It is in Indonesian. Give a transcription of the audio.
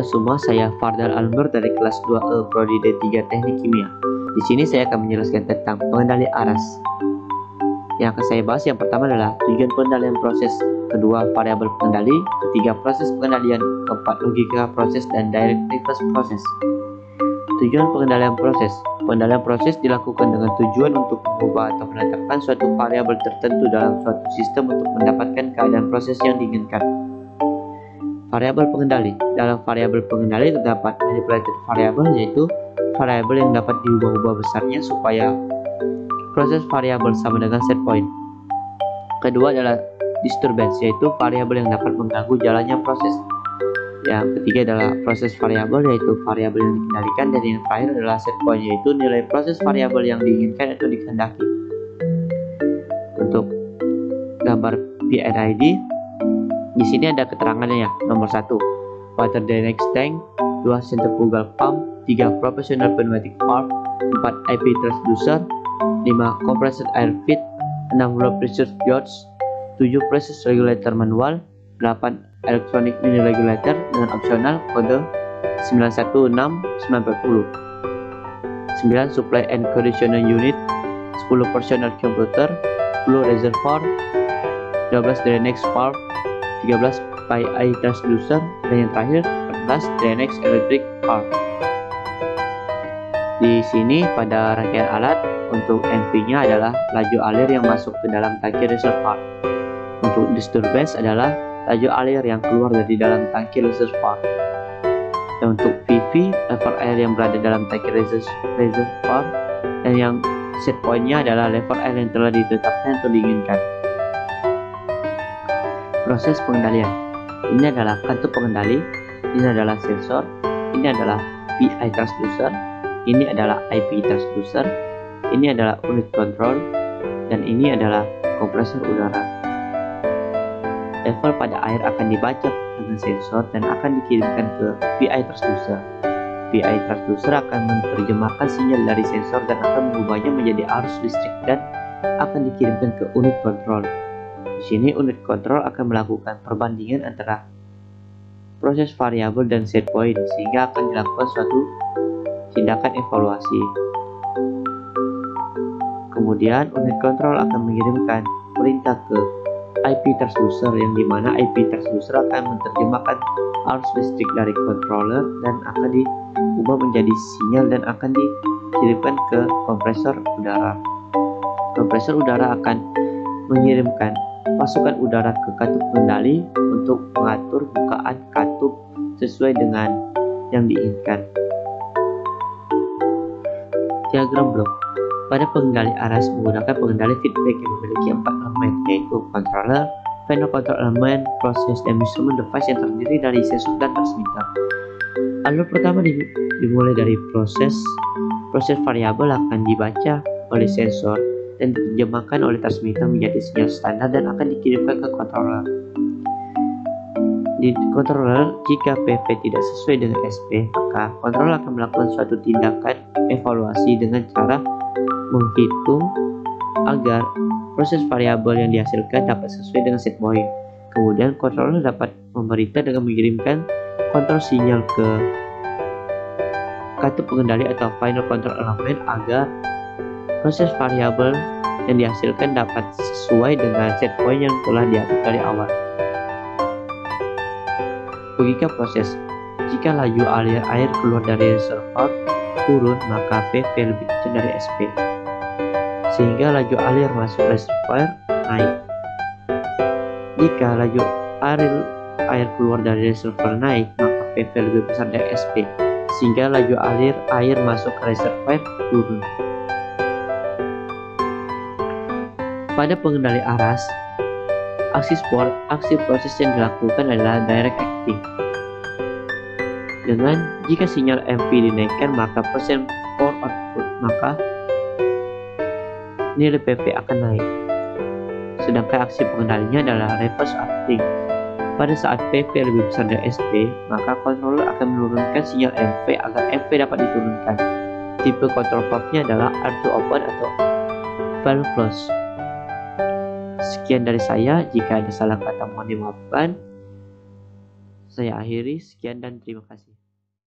semua, saya Fardal Alnur dari kelas 2E Prodi D3 Teknik Kimia. Di sini saya akan menjelaskan tentang pengendali aras. Yang akan saya bahas yang pertama adalah tujuan pengendalian proses, kedua variabel pengendali, ketiga proses pengendalian, keempat logika proses dan directness proses. Tujuan pengendalian proses. Pengendalian proses dilakukan dengan tujuan untuk mengubah atau menetapkan suatu variabel tertentu dalam suatu sistem untuk mendapatkan keadaan proses yang diinginkan. Variabel pengendali. Dalam variabel pengendali terdapat manipulated variable, yaitu variabel yang dapat diubah-ubah besarnya supaya proses variabel sama dengan set point. Kedua adalah disturbance, yaitu variabel yang dapat mengganggu jalannya proses. Yang ketiga adalah proses variabel, yaitu variabel yang dikendalikan, dan yang terakhir adalah set point, yaitu nilai proses variabel yang diinginkan atau dikehendaki. Untuk gambar PID, di sini ada keterangannya ya. Nomor 1, water dynamics tank, 2 centrifugal pump, 3 professional pneumatic valve, 4 IP transducer, 5 compressed air feed, 6 low pressure gauge, 7 process regulator manual, 8 electronic mini regulator dengan opsional kode 916940, 9 supply and conditioning unit, 10 personal computer, 10 reservoir, 12 drainage valve, 13 PI transducer, dan yang terakhir 14 drainage electric valve. Di sini pada rangkaian alat, untuk MV-nya adalah laju alir yang masuk ke dalam tangki reservoir. Untuk disturbance adalah laju alir yang keluar dari dalam tangki reservoir. Dan untuk VV, level air yang berada dalam tangki reservoir, dan yang set point-nya adalah level air yang telah ditetapkan atau diinginkan. Proses pengendalian. Ini adalah kartu pengendali, ini adalah sensor, ini adalah PI transducer, ini adalah IP transducer, ini adalah unit control, dan ini adalah kompresor udara. Level pada air akan dibaca dengan sensor dan akan dikirimkan ke PI transducer. PI transducer akan menerjemahkan sinyal dari sensor dan akan mengubahnya menjadi arus listrik dan akan dikirimkan ke unit control. Di sini unit control akan melakukan perbandingan antara proses variabel dan set point sehingga akan dilakukan suatu tindakan evaluasi. Kemudian unit control akan mengirimkan perintah ke IP transducer, yang dimana IP transducer akan menerjemahkan arus listrik dari controller dan akan diubah menjadi sinyal dan akan dikirimkan ke kompresor udara. Kompresor udara akan mengirimkan pasukan udara ke katup pengendali untuk mengatur bukaan katup sesuai dengan yang diinginkan. Diagram blok. Pada pengendali aras menggunakan pengendali feedback yang memiliki 4 elemen, yaitu controller, final control element, process, dan measurement device yang terdiri dari sensor dan transmitter. Alur pertama dimulai dari proses. Proses variabel akan dibaca oleh sensor dan diterjemahkan oleh transmitter menjadi sinyal standar dan akan dikirimkan ke controller. Di controller, jika PV tidak sesuai dengan SP, maka controller akan melakukan suatu tindakan evaluasi dengan cara menghitung agar proses variabel yang dihasilkan dapat sesuai dengan set point. Kemudian controller dapat memerintah dengan mengirimkan kontrol sinyal ke katup pengendali atau final control element agar proses variabel yang dihasilkan dapat sesuai dengan set point yang telah diatur dari awal. Logika proses. Jika laju alir air keluar dari reservoir turun, maka PV lebih kecil dari SP, sehingga laju alir masuk reservoir naik. Jika laju air keluar dari reservoir naik, maka PV lebih besar dari SP, sehingga laju alir air masuk ke reservoir turun. Pada pengendali aras, aksi proses yang dilakukan adalah direct acting. Dengan jika sinyal MV dinaikkan, maka persen for output, maka nilai PV akan naik. Sedangkan aksi pengendalinya adalah reverse acting. Pada saat PV lebih besar dari SP, maka controller akan menurunkan sinyal MV agar MV dapat diturunkan. Tipe control valve-nya adalah R2 open atau valve close. Sekian dari saya, jika ada salah kata mohon dimaafkan. Saya akhiri, sekian dan terima kasih.